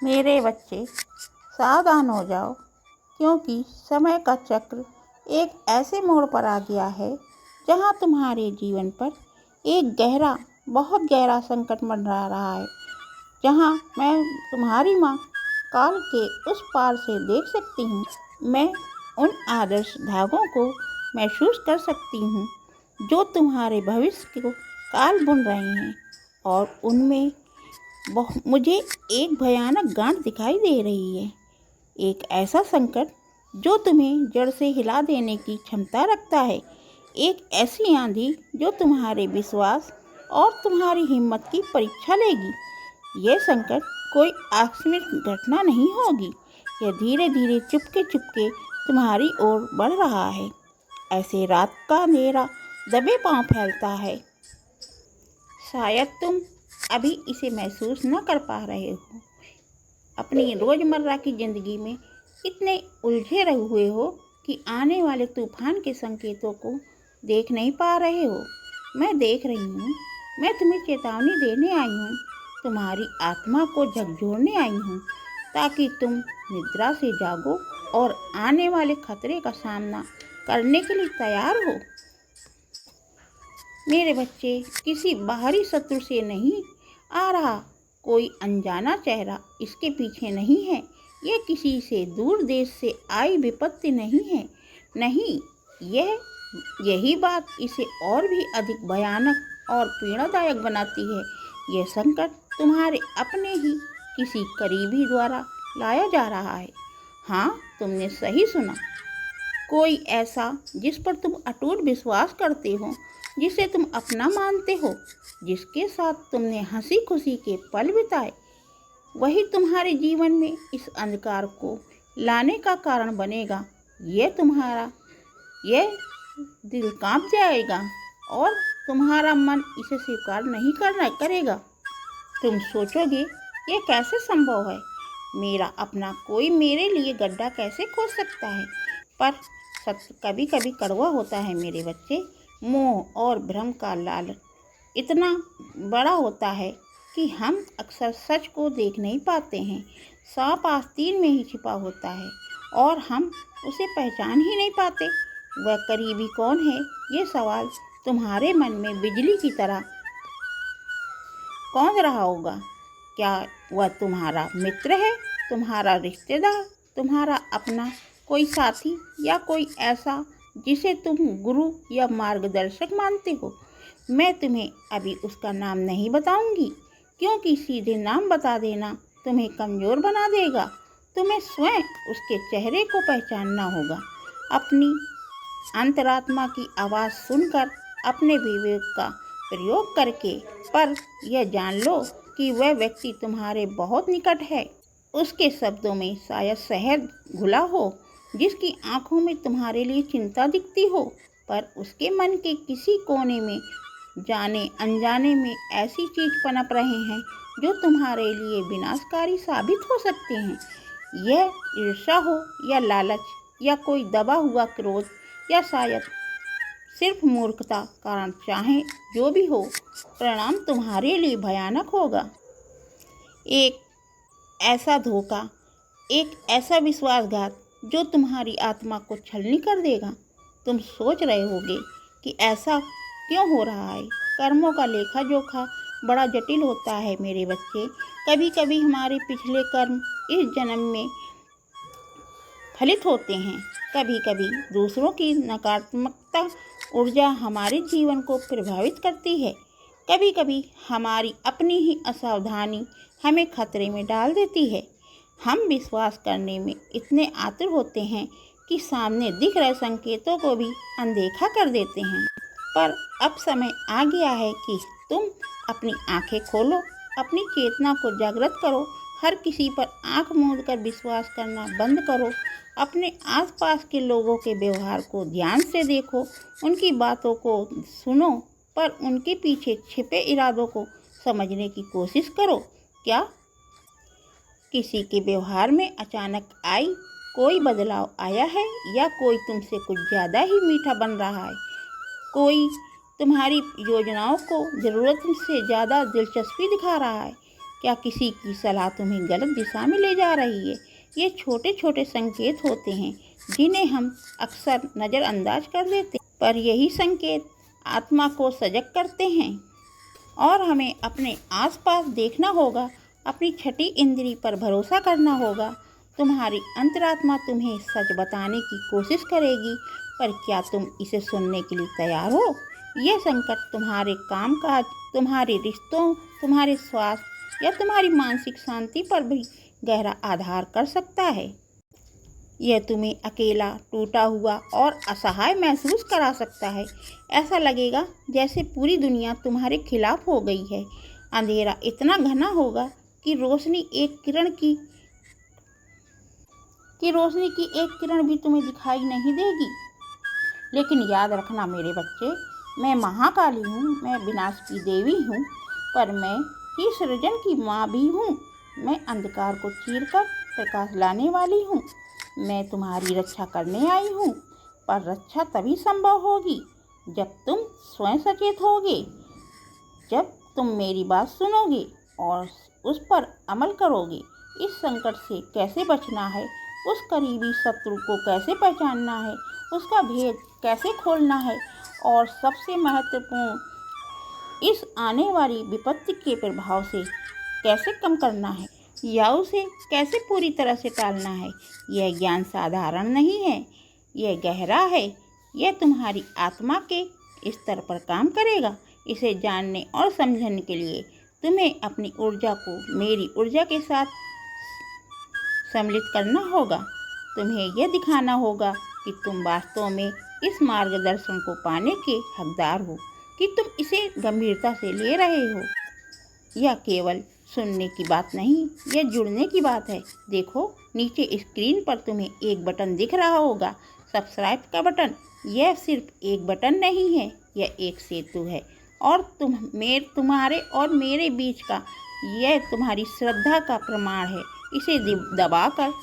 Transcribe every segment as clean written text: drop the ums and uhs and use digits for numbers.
मेरे बच्चे, सावधान हो जाओ, क्योंकि समय का चक्र एक ऐसे मोड़ पर आ गया है जहाँ तुम्हारे जीवन पर एक बहुत गहरा संकट मंडरा रहा है। जहाँ मैं तुम्हारी माँ काल के उस पार से देख सकती हूँ। मैं उन आदर्श धागों को महसूस कर सकती हूँ जो तुम्हारे भविष्य को काल बुन रहे हैं, और उनमें मुझे एक भयानक गांठ दिखाई दे रही है। एक ऐसा संकट जो तुम्हें जड़ से हिला देने की क्षमता रखता है। एक ऐसी आंधी जो तुम्हारे विश्वास और तुम्हारी हिम्मत की परीक्षा लेगी। यह संकट कोई आकस्मिक घटना नहीं होगी। यह धीरे धीरे चुपके चुपके तुम्हारी ओर बढ़ रहा है। ऐसे रात का अंधेरा दबे पांव फैलता है। शायद तुम अभी इसे महसूस न कर पा रहे हो। अपनी रोज़मर्रा की ज़िंदगी में इतने उलझे रहे हुए हो कि आने वाले तूफान के संकेतों को देख नहीं पा रहे हो। मैं देख रही हूँ। मैं तुम्हें चेतावनी देने आई हूँ। तुम्हारी आत्मा को झकझोरने आई हूँ, ताकि तुम निद्रा से जागो और आने वाले खतरे का सामना करने के लिए तैयार हो। मेरे बच्चे, किसी बाहरी शत्रु से नहीं आ रहा कोई अनजाना चेहरा इसके पीछे नहीं है। यह किसी से दूर देश से आई विपत्ति नहीं है। नहीं, यही बात इसे और भी अधिक भयानक और पीड़ादायक बनाती है। यह संकट तुम्हारे अपने ही किसी करीबी द्वारा लाया जा रहा है। हाँ, तुमने सही सुना। कोई ऐसा जिस पर तुम अटूट विश्वास करते हो, जिसे तुम अपना मानते हो, जिसके साथ तुमने हंसी खुशी के पल बिताए, वही तुम्हारे जीवन में इस अंधकार को लाने का कारण बनेगा। यह दिल कांप जाएगा और तुम्हारा मन इसे स्वीकार नहीं करेगा। तुम सोचोगे, ये कैसे संभव है? मेरा अपना कोई मेरे लिए गड्ढा कैसे खोद सकता है? पर सत्य कभी कभी कड़वा होता है मेरे बच्चे। मोह और भ्रम का लालच इतना बड़ा होता है कि हम अक्सर सच को देख नहीं पाते हैं। सांप आस्तीन में ही छिपा होता है और हम उसे पहचान ही नहीं पाते। वह करीबी कौन है? ये सवाल तुम्हारे मन में बिजली की तरह कौंध रहा होगा। क्या वह तुम्हारा मित्र है, तुम्हारा रिश्तेदार, तुम्हारा अपना कोई साथी, या कोई ऐसा जिसे तुम गुरु या मार्गदर्शक मानते हो? मैं तुम्हें अभी उसका नाम नहीं बताऊंगी, क्योंकि सीधे नाम बता देना तुम्हें कमज़ोर बना देगा। तुम्हें स्वयं उसके चेहरे को पहचानना होगा, अपनी अंतरात्मा की आवाज़ सुनकर, अपने विवेक का प्रयोग करके। पर यह जान लो कि वह व्यक्ति तुम्हारे बहुत निकट है। उसके शब्दों में शायद शहद घुला हो, जिसकी आंखों में तुम्हारे लिए चिंता दिखती हो, पर उसके मन के किसी कोने में जाने अनजाने में ऐसी चीज पनप रहे हैं जो तुम्हारे लिए विनाशकारी साबित हो सकते हैं। यह ईर्ष्या हो या लालच या कोई दबा हुआ क्रोध, या शायद सिर्फ मूर्खता, कारण चाहे जो भी हो, परिणाम तुम्हारे लिए भयानक होगा। एक ऐसा धोखा, एक ऐसा विश्वासघात जो तुम्हारी आत्मा को छलनी कर देगा। तुम सोच रहे होगे कि ऐसा क्यों हो रहा है। कर्मों का लेखा जोखा बड़ा जटिल होता है मेरे बच्चे। कभी कभी हमारे पिछले कर्म इस जन्म में फलित होते हैं। कभी कभी दूसरों की नकारात्मकता ऊर्जा हमारे जीवन को प्रभावित करती है। कभी कभी हमारी अपनी ही असावधानी हमें खतरे में डाल देती है। हम विश्वास करने में इतने आतुर होते हैं कि सामने दिख रहे संकेतों को भी अनदेखा कर देते हैं। पर अब समय आ गया है कि तुम अपनी आंखें खोलो, अपनी चेतना को जागृत करो। हर किसी पर आंख मूंद कर विश्वास करना बंद करो। अपने आसपास के लोगों के व्यवहार को ध्यान से देखो, उनकी बातों को सुनो, पर उनके पीछे छिपे इरादों को समझने की कोशिश करो। क्या किसी के व्यवहार में अचानक कोई बदलाव आया है, या कोई तुमसे कुछ ज़्यादा ही मीठा बन रहा है? कोई तुम्हारी योजनाओं को ज़रूरत से ज़्यादा दिलचस्पी दिखा रहा है? क्या किसी की सलाह तुम्हें गलत दिशा में ले जा रही है? ये छोटे छोटे संकेत होते हैं जिन्हें हम अक्सर नज़रअंदाज कर देते हैं, पर यही संकेत आत्मा को सजग करते हैं और हमें अपने आसपास देखना होगा, अपनी छठी इंद्री पर भरोसा करना होगा। तुम्हारी अंतरात्मा तुम्हें सच बताने की कोशिश करेगी, पर क्या तुम इसे सुनने के लिए तैयार हो? यह संकट तुम्हारे कामकाज, तुम्हारे रिश्तों, तुम्हारे स्वास्थ्य या तुम्हारी मानसिक शांति पर भी गहरा आधार कर सकता है। यह तुम्हें अकेला, टूटा हुआ और असहाय महसूस करा सकता है। ऐसा लगेगा जैसे पूरी दुनिया तुम्हारे खिलाफ हो गई है। अंधेरा इतना घना होगा कि रोशनी की एक किरण भी तुम्हें दिखाई नहीं देगी। लेकिन याद रखना मेरे बच्चे, मैं महाकाली हूँ, मैं विनाश की देवी हूँ, पर मैं ही सृजन की माँ भी हूँ। मैं अंधकार को चीरकर प्रकाश लाने वाली हूँ। मैं तुम्हारी रक्षा करने आई हूँ, पर रक्षा तभी संभव होगी जब तुम स्वयं सचेत होगे, जब तुम मेरी बात सुनोगे और उस पर अमल करोगे। इस संकट से कैसे बचना है, उस करीबी शत्रु को कैसे पहचानना है, उसका भेद कैसे खोलना है और सबसे महत्वपूर्ण, इस आने वाली विपत्ति के प्रभाव से कैसे कम करना है या उसे कैसे पूरी तरह से टालना है, यह ज्ञान साधारण नहीं है, यह गहरा है। यह तुम्हारी आत्मा के स्तर पर काम करेगा। इसे जानने और समझने के लिए तुम्हें अपनी ऊर्जा को मेरी ऊर्जा के साथ सम्मिलित करना होगा। तुम्हें यह दिखाना होगा कि तुम वास्तव में इस मार्गदर्शन को पाने के हकदार हो, कि तुम इसे गंभीरता से ले रहे हो। यह केवल सुनने की बात नहीं, यह जुड़ने की बात है। देखो, नीचे स्क्रीन पर तुम्हें एक बटन दिख रहा होगा, सब्सक्राइब का बटन। यह सिर्फ एक बटन नहीं है, यह एक सेतु है और तुम्हारे और मेरे बीच का, यह तुम्हारी श्रद्धा का प्रमाण है। इसे दबाकर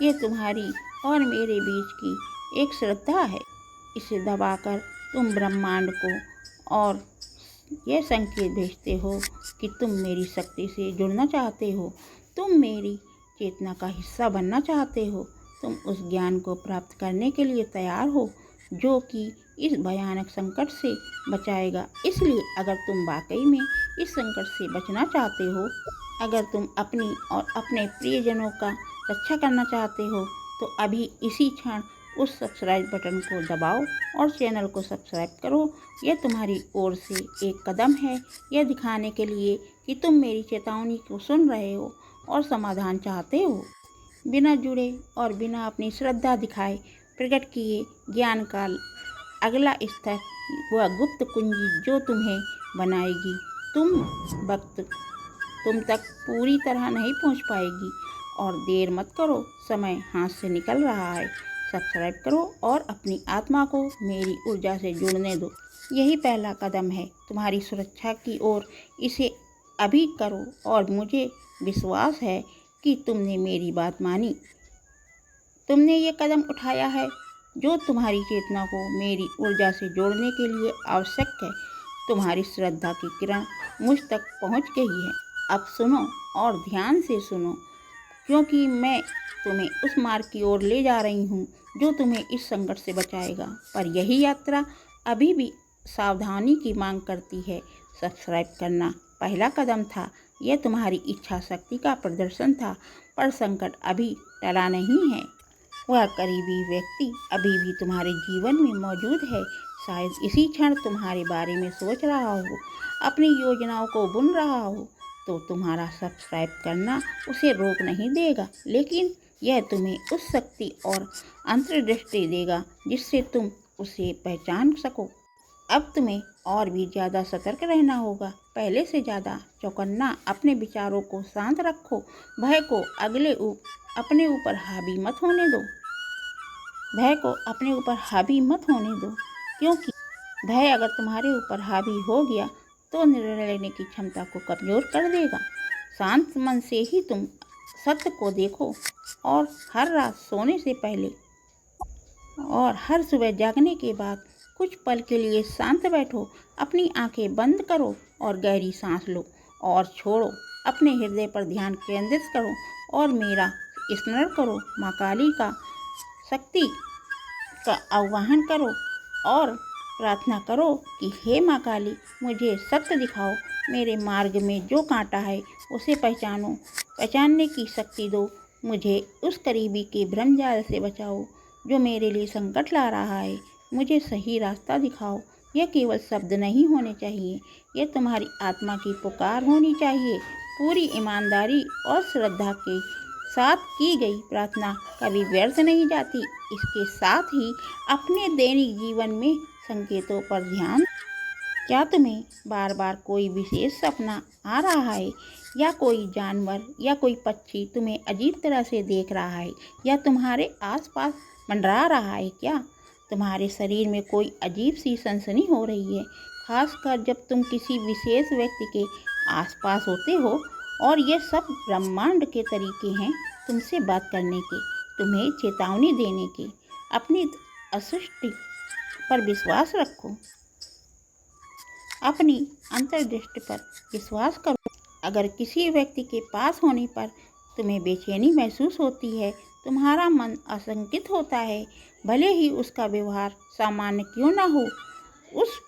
यह तुम्हारी और मेरे बीच की एक श्रद्धा है। इसे दबाकर तुम ब्रह्मांड को और यह संकेत भेजते हो कि तुम मेरी शक्ति से जुड़ना चाहते हो, तुम मेरी चेतना का हिस्सा बनना चाहते हो, तुम उस ज्ञान को प्राप्त करने के लिए तैयार हो जो कि इस भयानक संकट से बचाएगा। इसलिए अगर तुम वाकई में इस संकट से बचना चाहते हो, अगर तुम अपनी और अपने प्रियजनों का रक्षा करना चाहते हो, तो अभी इसी क्षण उस सब्सक्राइब बटन को दबाओ और चैनल को सब्सक्राइब करो। यह तुम्हारी ओर से एक कदम है, यह दिखाने के लिए कि तुम मेरी चेतावनी को सुन रहे हो और समाधान चाहते हो। बिना जुड़े और बिना अपनी श्रद्धा दिखाए प्रकट किए ज्ञान का अगला स्तर, वह गुप्त कुंजी जो तुम्हें बनाएगी तुम तक पूरी तरह नहीं पहुंच पाएगी। और देर मत करो, समय हाथ से निकल रहा है। सब्सक्राइब करो और अपनी आत्मा को मेरी ऊर्जा से जुड़ने दो। यही पहला कदम है तुम्हारी सुरक्षा की ओर। इसे अभी करो और मुझे विश्वास है कि तुमने मेरी बात मानी। तुमने ये कदम उठाया है जो तुम्हारी चेतना को मेरी ऊर्जा से जोड़ने के लिए आवश्यक है। तुम्हारी श्रद्धा की किरण मुझ तक पहुंच गई है। अब सुनो और ध्यान से सुनो, क्योंकि मैं तुम्हें उस मार्ग की ओर ले जा रही हूँ जो तुम्हें इस संकट से बचाएगा। पर यही यात्रा अभी भी सावधानी की मांग करती है। सब्सक्राइब करना पहला कदम था, यह तुम्हारी इच्छा शक्ति का प्रदर्शन था, पर संकट अभी टला नहीं है। वह करीबी व्यक्ति अभी भी तुम्हारे जीवन में मौजूद है। शायद इसी क्षण तुम्हारे बारे में सोच रहा हो, अपनी योजनाओं को बुन रहा हो। तो तुम्हारा सब्सक्राइब करना उसे रोक नहीं देगा, लेकिन यह तुम्हें उस शक्ति और अंतर्दृष्टि देगा जिससे तुम उसे पहचान सको। अब तुम्हें और भी ज़्यादा सतर्क रहना होगा, पहले से ज़्यादा चौकन्ना। अपने विचारों को शांत रखो, भय को अपने ऊपर हावी मत होने दो। क्योंकि भय अगर तुम्हारे ऊपर हावी हो गया तो निर्णय लेने की क्षमता को कमज़ोर कर देगा। शांत मन से ही तुम सत्य को देखो और हर रात सोने से पहले और हर सुबह जागने के बाद कुछ पल के लिए शांत बैठो। अपनी आंखें बंद करो और गहरी सांस लो और छोड़ो। अपने हृदय पर ध्यान केंद्रित करो और मेरा स्मरण करो। माँ काली का शक्ति का आह्वान करो और प्रार्थना करो कि हे माँ काली, मुझे सत्य दिखाओ। मेरे मार्ग में जो कांटा है उसे पहचानने की शक्ति दो। मुझे उस करीबी के भ्रमजाल से बचाओ जो मेरे लिए संकट ला रहा है। मुझे सही रास्ता दिखाओ। यह केवल शब्द नहीं होने चाहिए, यह तुम्हारी आत्मा की पुकार होनी चाहिए। पूरी ईमानदारी और श्रद्धा के साथ की गई प्रार्थना कभी व्यर्थ नहीं जाती। इसके साथ ही अपने दैनिक जीवन में संकेतों पर ध्यान। क्या तुम्हें बार बार कोई विशेष सपना आ रहा है, या कोई जानवर या कोई पक्षी तुम्हें अजीब तरह से देख रहा है, या तुम्हारे आसपास मंडरा रहा है? क्या तुम्हारे शरीर में कोई अजीब सी सनसनी हो रही है, खासकर जब तुम किसी विशेष व्यक्ति के आसपास होते हो? और ये सब ब्रह्मांड के तरीके हैं तुमसे बात करने के, तुम्हें चेतावनी देने के। अपनी असृष्टि पर विश्वास रखो, अपनी अंतर्दृष्टि पर विश्वास करो। अगर किसी व्यक्ति के पास होने पर तुम्हें बेचैनी महसूस होती है, तुम्हारा मन आशंकित होता है, भले ही उसका व्यवहार सामान्य क्यों ना हो, उस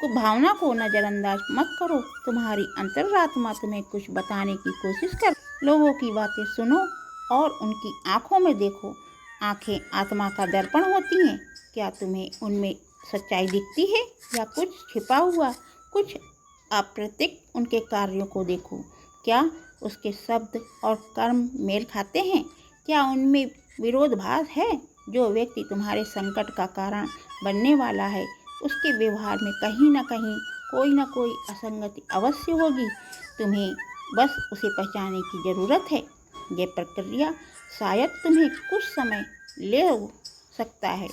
भावना को नज़रअंदाज मत करो। तुम्हारी अंतरात्मा तुम्हें कुछ बताने की कोशिश कर। लोगों की बातें सुनो और उनकी आंखों में देखो। आंखें आत्मा का दर्पण होती हैं। क्या तुम्हें उनमें सच्चाई दिखती है, या कुछ छिपा हुआ? कुछ अप्रत्यक्ष उनके कार्यों को देखो। क्या उसके शब्द और कर्म मेल खाते हैं? क्या उनमें विरोधाभास है? जो व्यक्ति तुम्हारे संकट का कारण बनने वाला है, उसके व्यवहार में कहीं ना कोई असंगति अवश्य होगी। तुम्हें बस उसे पहचानने की ज़रूरत है। यह प्रक्रिया शायद तुम्हें कुछ समय ले सकता है।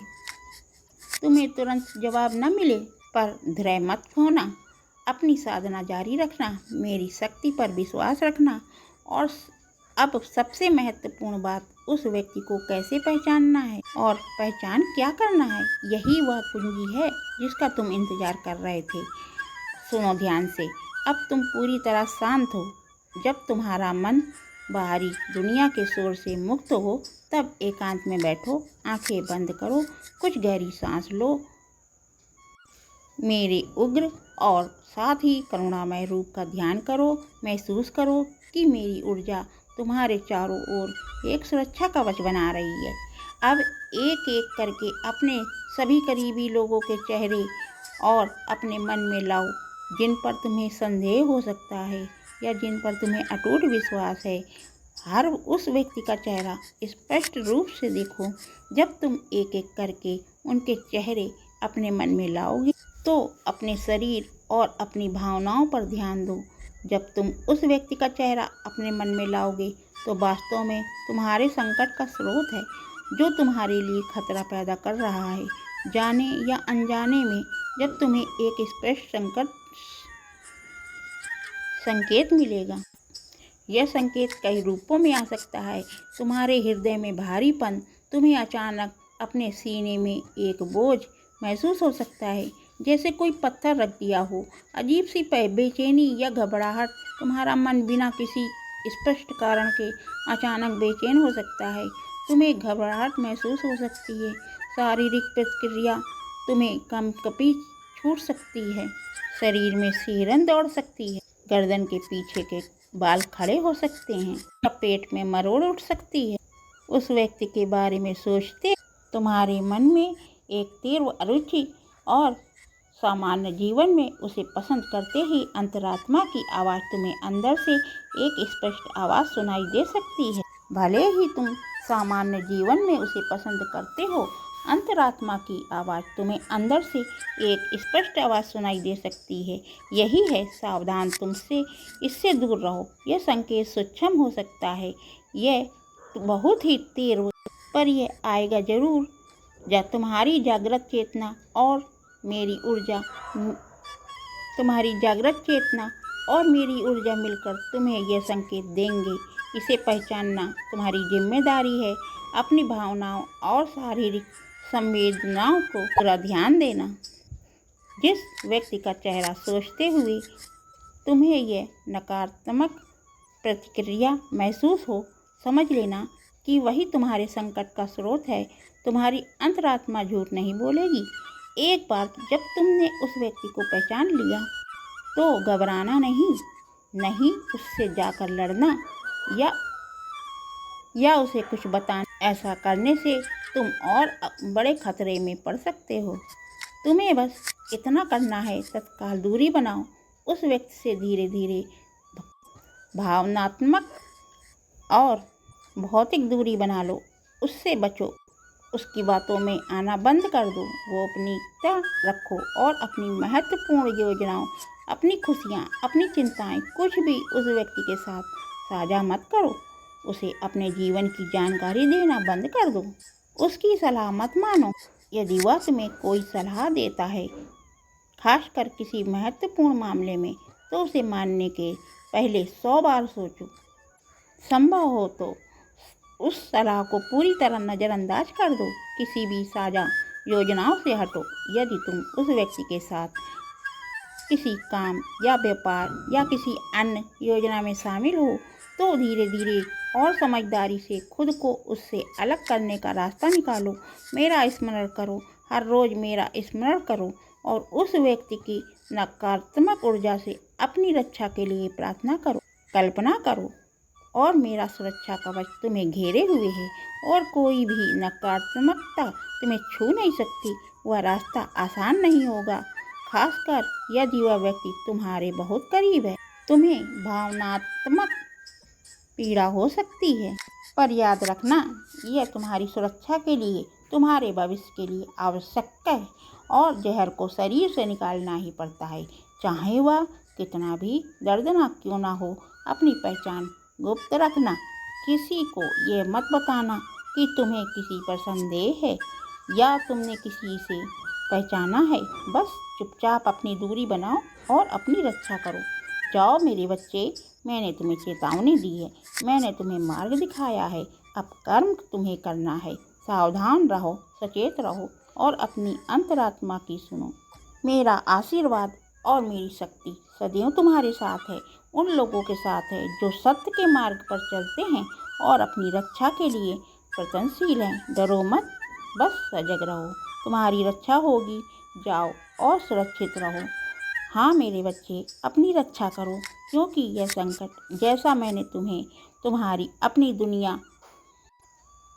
तुम्हें तुरंत जवाब न मिले, पर धैर्य मत खोना। अपनी साधना जारी रखना, मेरी शक्ति पर विश्वास रखना। और अब सबसे महत्वपूर्ण बात, उस व्यक्ति को कैसे पहचानना है और पहचान क्या करना है। यही वह कुंजी है जिसका तुम इंतजार कर रहे थे। सुनो ध्यान से। अब तुम पूरी तरह शांत हो। जब तुम्हारा मन बाहरी दुनिया के शोर से मुक्त हो, तब एकांत में बैठो, आंखें बंद करो, कुछ गहरी सांस लो। मेरे उग्र और साथ ही करुणामय रूप का ध्यान करो। महसूस करो कि मेरी ऊर्जा तुम्हारे चारों ओर एक सुरक्षा कवच बना रही है। अब एक एक करके अपने सभी करीबी लोगों के चेहरे और अपने मन में लाओ, जिन पर तुम्हें संदेह हो सकता है या जिन पर तुम्हें अटूट विश्वास है। हर उस व्यक्ति का चेहरा स्पष्ट रूप से देखो। जब तुम एक एक करके उनके चेहरे अपने मन में लाओगे, तो अपने शरीर और अपनी भावनाओं पर ध्यान दो। जब तुम उस व्यक्ति का चेहरा अपने मन में लाओगे, तो वास्तव में तुम्हारे संकट का स्रोत है, जो तुम्हारे लिए खतरा पैदा कर रहा है। जाने या अनजाने में जब तुम्हें एक स्पष्ट संकेत मिलेगा, यह संकेत कई रूपों में आ सकता है। तुम्हारे हृदय में भारीपन, तुम्हें अचानक अपने सीने में एक बोझ महसूस हो सकता है, जैसे कोई पत्थर रख दिया हो। अजीब सी बेचैनी या घबराहट, तुम्हारा मन बिना किसी स्पष्ट कारण के अचानक बेचैन हो सकता है। तुम्हें घबराहट महसूस हो सकती है। शारीरिक प्रतिक्रिया, तुम्हें कंपकपी छूट सकती है, शरीर में सिहरन दौड़ सकती है, गर्दन के पीछे के बाल खड़े हो सकते हैं, या पेट में मरोड़ उठ सकती है। उस व्यक्ति के बारे में सोचते तुम्हारे मन में एक तीव्र अरुचि, और सामान्य जीवन में उसे पसंद करते ही अंतरात्मा की आवाज़ तुम्हें अंदर से एक स्पष्ट आवाज़ सुनाई दे सकती है। भले ही तुम सामान्य जीवन में उसे पसंद करते हो, अंतरात्मा की आवाज़ तुम्हें अंदर से एक स्पष्ट आवाज़ सुनाई दे सकती है। यही है, सावधान, तुमसे इससे दूर रहो। यह संकेत सूक्ष्म हो सकता है, यह बहुत ही तीव्र, पर यह आएगा जरूर। तुम्हारी जागृत चेतना और मेरी ऊर्जा मिलकर तुम्हें यह संकेत देंगे। इसे पहचानना तुम्हारी जिम्मेदारी है। अपनी भावनाओं और शारीरिक संवेदनाओं को पूरा ध्यान देना। जिस व्यक्ति का चेहरा सोचते हुए तुम्हें यह नकारात्मक प्रतिक्रिया महसूस हो, समझ लेना कि वही तुम्हारे संकट का स्रोत है। तुम्हारी अंतरात्मा झूठ नहीं बोलेगी। एक बार जब तुमने उस व्यक्ति को पहचान लिया तो घबराना नहीं, नहीं उससे जाकर लड़ना या उसे कुछ बताना। ऐसा करने से तुम और बड़े खतरे में पड़ सकते हो। तुम्हें बस इतना करना है, तत्काल दूरी बनाओ। उस व्यक्ति से धीरे धीरे भावनात्मक और भौतिक दूरी बना लो। उससे बचो, उसकी बातों में आना बंद कर दो। गोपनीयता रखो और अपनी महत्वपूर्ण योजनाओं, अपनी खुशियाँ, अपनी चिंताएं कुछ भी उस व्यक्ति के साथ साझा मत करो। उसे अपने जीवन की जानकारी देना बंद कर दो। उसकी सलाह मत मानो। यदि वह तुम्हें कोई सलाह देता है, खासकर किसी महत्वपूर्ण मामले में, तो उसे मानने के पहले 100 बार सोचो। संभव हो तो उस सलाह को पूरी तरह नज़रअंदाज कर दो। किसी भी साझा योजनाओं से हटो। यदि तुम उस व्यक्ति के साथ किसी काम या व्यापार या किसी अन्य योजना में शामिल हो, तो धीरे धीरे और समझदारी से खुद को उससे अलग करने का रास्ता निकालो। मेरा स्मरण करो, हर रोज़ मेरा स्मरण करो और उस व्यक्ति की नकारात्मक ऊर्जा से अपनी रक्षा के लिए प्रार्थना करो। कल्पना करो और मेरा सुरक्षा कवच तुम्हें घेरे हुए है और कोई भी नकारात्मकता तुम्हें छू नहीं सकती। वह रास्ता आसान नहीं होगा, खासकर यदि वह व्यक्ति तुम्हारे बहुत करीब है। तुम्हें भावनात्मक पीड़ा हो सकती है, पर याद रखना यह तुम्हारी सुरक्षा के लिए, तुम्हारे भविष्य के लिए आवश्यक है। और जहर को शरीर से निकालना ही पड़ता है, चाहे वह कितना भी दर्दनाक क्यों ना हो। अपनी पहचान गुप्त रखना। किसी को यह मत बताना कि तुम्हें किसी पर संदेह है या तुमने किसी से पहचाना है। बस चुपचाप अपनी दूरी बनाओ और अपनी रक्षा करो। जाओ मेरे बच्चे, मैंने तुम्हें चेतावनी दी है, मैंने तुम्हें मार्ग दिखाया है। अब कर्म तुम्हें करना है। सावधान रहो, सचेत रहो और अपनी अंतरात्मा की सुनो। मेरा आशीर्वाद और मेरी शक्ति सदैव तुम्हारे साथ है, उन लोगों के साथ है जो सत्य के मार्ग पर चलते हैं और अपनी रक्षा के लिए प्रयत्नशील हैं। डरो मत, बस सजग रहो, तुम्हारी रक्षा होगी। जाओ और सुरक्षित रहो। हाँ मेरे बच्चे, अपनी रक्षा करो, क्योंकि यह संकट जैसा मैंने तुम्हें तुम्हारी अपनी दुनिया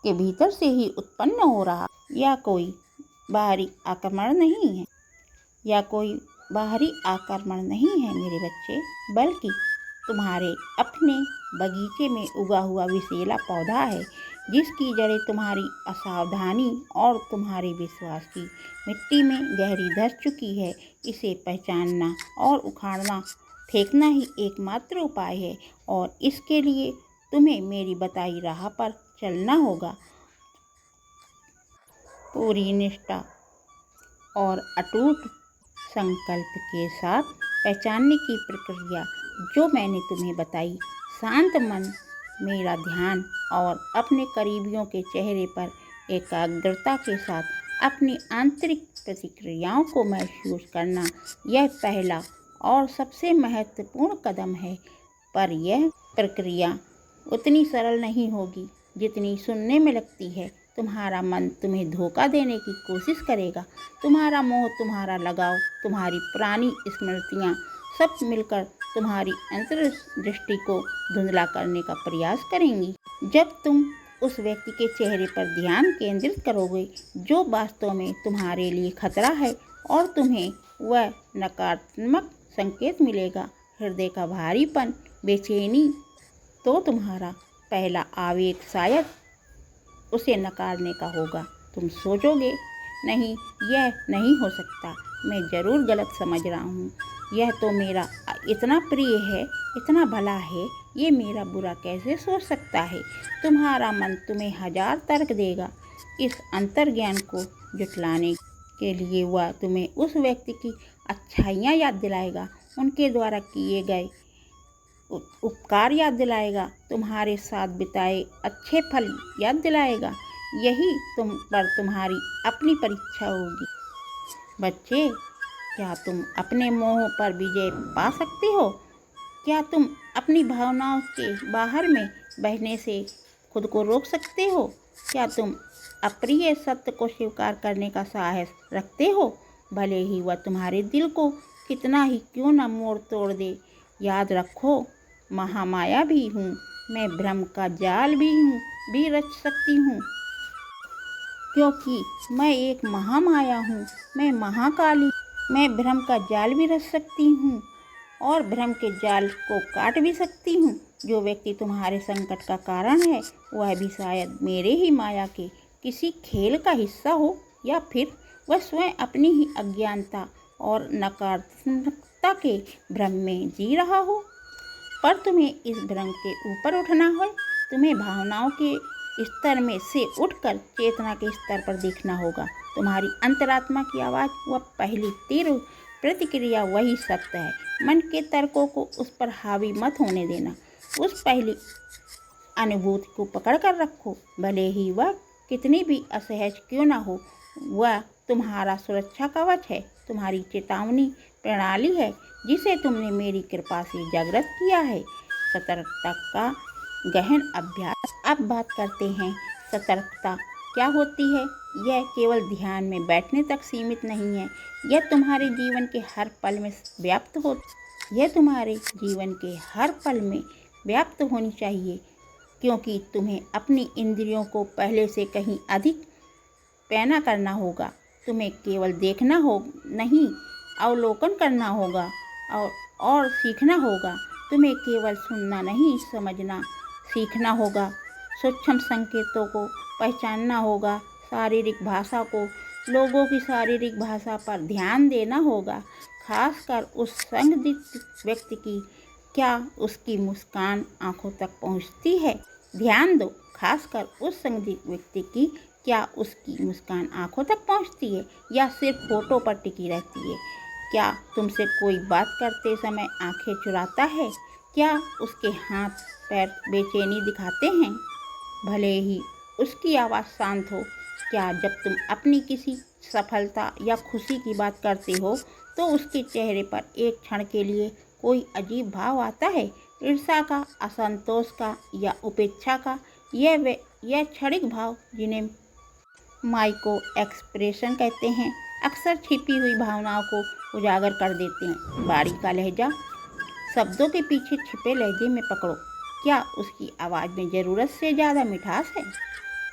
के भीतर से ही उत्पन्न हो रहा। या कोई बाहरी आक्रमण नहीं है, या कोई बाहरी आक्रमण नहीं है मेरे बच्चे, बल्कि तुम्हारे अपने बगीचे में उगा हुआ विषैला पौधा है, जिसकी जड़ें तुम्हारी असावधानी और तुम्हारे विश्वास की मिट्टी में गहरी धस चुकी है। इसे पहचानना और उखाड़ना, फेंकना ही एकमात्र उपाय है, और इसके लिए तुम्हें मेरी बताई राह पर चलना होगा। पूरी निष्ठा और अटूट संकल्प के साथ पहचानने की प्रक्रिया जो मैंने तुम्हें बताई। शांत मन, मेरा ध्यान और अपने करीबियों के चेहरे पर एकाग्रता के साथ अपनी आंतरिक प्रतिक्रियाओं को महसूस करना, यह पहला और सबसे महत्वपूर्ण कदम है। पर यह प्रक्रिया उतनी सरल नहीं होगी जितनी सुनने में लगती है। तुम्हारा मन तुम्हें धोखा देने की कोशिश करेगा। तुम्हारा मोह, तुम्हारा लगाव, तुम्हारी पुरानी स्मृतियाँ सब मिलकर तुम्हारी अंतर्दृष्टि को धुंधला करने का प्रयास करेंगी। जब तुम उस व्यक्ति के चेहरे पर ध्यान केंद्रित करोगे जो वास्तव में तुम्हारे लिए खतरा है, और तुम्हें वह नकारात्मक संकेत मिलेगा, हृदय का भारीपन, बेचैनी, तो तुम्हारा पहला आवेग शायद उसे नकारने का होगा। तुम सोचोगे, नहीं, यह नहीं हो सकता, मैं ज़रूर गलत समझ रहा हूँ, यह तो मेरा इतना प्रिय है, इतना भला है, ये मेरा बुरा कैसे सोच सकता है। तुम्हारा मन तुम्हें हजार तर्क देगा। इस अंतर्ज्ञान को जुटलाने के लिए वह तुम्हें उस व्यक्ति की अच्छाइयाँ याद दिलाएगा, उनके द्वारा किए गए उपकार याद दिलाएगा, तुम्हारे साथ बिताए अच्छे फल याद दिलाएगा। यही तुम पर तुम्हारी अपनी परीक्षा होगी। बच्चे, क्या तुम अपने मोह पर विजय पा सकते हो? क्या तुम अपनी भावनाओं के बाहर में बहने से खुद को रोक सकते हो? क्या तुम अप्रिय सत्य को स्वीकार करने का साहस रखते हो, भले ही वह तुम्हारे दिल को कितना ही क्यों न मोड़ तोड़ दे? याद रखो, महामाया भी हूँ मैं, भ्रम का जाल भी रच सकती हूँ, क्योंकि मैं एक महामाया हूँ। मैं महाकाली, मैं भ्रम का जाल भी रच सकती हूँ और भ्रम के जाल को काट भी सकती हूँ। जो व्यक्ति तुम्हारे संकट का कारण है, वह भी शायद मेरे ही माया के किसी खेल का हिस्सा हो, या फिर वह स्वयं अपनी ही अज्ञानता और नकारात्मकता के भ्रम में जी रहा हो। पर तुम्हें इस भ्रम के ऊपर उठना है। तुम्हें भावनाओं के स्तर में से उठकर चेतना के स्तर पर देखना होगा। तुम्हारी अंतरात्मा की आवाज़, वह पहली तीव्र प्रतिक्रिया, वही सत्य है। मन के तर्कों को उस पर हावी मत होने देना। उस पहली अनुभूति को पकड़ कर रखो, भले ही वह कितनी भी असहज क्यों ना हो। वह तुम्हारा सुरक्षा कवच है, तुम्हारी चेतावनी प्रणाली है, जिसे तुमने मेरी कृपा से जागृत किया है। सतर्कता का गहन अभ्यास। अब बात करते हैं सतर्कता क्या होती है। यह केवल ध्यान में बैठने तक सीमित नहीं है, यह तुम्हारे जीवन के हर पल में व्याप्त हो यह तुम्हारे जीवन के हर पल में व्याप्त होनी चाहिए, क्योंकि तुम्हें अपनी इंद्रियों को पहले से कहीं अधिक पैना करना होगा। तुम्हें केवल देखना हो नहीं, अवलोकन करना होगा और सीखना होगा। तुम्हें केवल सुनना नहीं, समझना सीखना होगा। सूक्ष्म संकेतों को पहचानना होगा, शारीरिक भाषा को, लोगों की शारीरिक भाषा पर ध्यान देना होगा, खासकर उस संदिग्ध व्यक्ति की, क्या उसकी मुस्कान आंखों तक पहुंचती है। ध्यान दो, खासकर उस संदिग्ध व्यक्ति की, क्या उसकी मुस्कान आंखों तक पहुंचती है या सिर्फ फोटो पर टिकी रहती है। क्या तुमसे कोई बात करते समय आंखें चुराता है? क्या उसके हाथ पैर बेचैनी दिखाते हैं, भले ही उसकी आवाज़ शांत हो? क्या जब तुम अपनी किसी सफलता या खुशी की बात करते हो तो उसके चेहरे पर एक क्षण के लिए कोई अजीब भाव आता है, ईर्ष्या का, असंतोष का या उपेक्षा का? यह क्षणिक भाव, जिन्हें माइक्रो एक्सप्रेशन कहते हैं, अक्सर छिपी हुई भावनाओं को उजागर कर देते हैं। बारी का लहजा, शब्दों के पीछे छिपे लहजे में पकड़ो। क्या उसकी आवाज़ में ज़रूरत से ज़्यादा मिठास है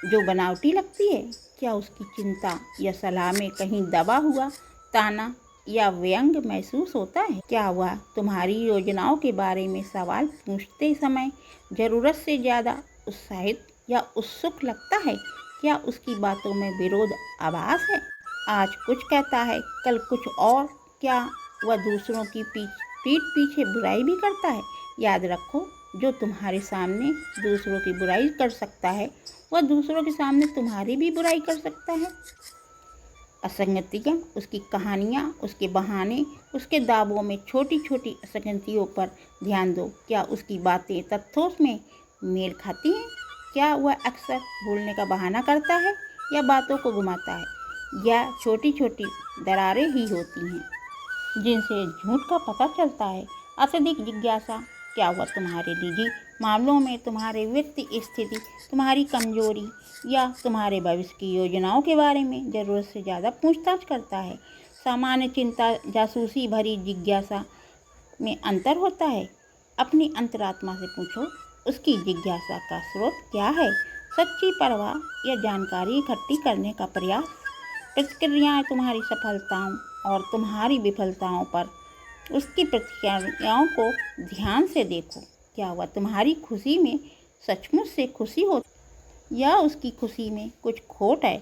जो बनावटी लगती है? क्या उसकी चिंता या सलाह में कहीं दबा हुआ ताना या व्यंग महसूस होता है? क्या वह तुम्हारी योजनाओं के बारे में सवाल पूछते समय ज़रूरत से ज़्यादा उत्साहित या उत्सुक लगता है? क्या उसकी बातों में विरोध आभास है? आज कुछ कहता है, कल कुछ और? क्या वह दूसरों की पीठ पीछे बुराई भी करता है? याद रखो, जो तुम्हारे सामने दूसरों की बुराई कर सकता है, वह दूसरों के सामने तुम्हारी भी बुराई कर सकता है। असंगतियाँ, उसकी कहानियाँ, उसके बहाने, उसके दावों में छोटी छोटी असंगतियों पर ध्यान दो। क्या उसकी बातें तथ्यों में मेल खाती हैं? क्या वह अक्सर भूलने का बहाना करता है या बातों को घुमाता है? या छोटी छोटी दरारें ही होती हैं जिनसे झूठ का पता चलता है? अत्यधिक जिज्ञासा, क्या वह तुम्हारे निजी मामलों में, तुम्हारे वित्तीय स्थिति, तुम्हारी कमजोरी या तुम्हारे भविष्य की योजनाओं के बारे में ज़रूरत से ज़्यादा पूछताछ करता है? सामान्य चिंता, जासूसी भरी जिज्ञासा में अंतर होता है। अपनी अंतरात्मा से पूछो, उसकी जिज्ञासा का स्रोत क्या है? सच्ची परवाह या जानकारी इकट्ठी करने का प्रयास? प्रतिक्रियाएं, तुम्हारी सफलताओं और तुम्हारी विफलताओं पर उसकी प्रतिक्रियाओं को ध्यान से देखो। क्या वह तुम्हारी खुशी में सचमुच से खुशी हो या उसकी खुशी में कुछ खोट है?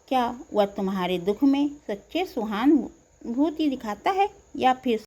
क्या वह तुम्हारे दुख में सच्चे सहानुभूति दिखाता है या फिर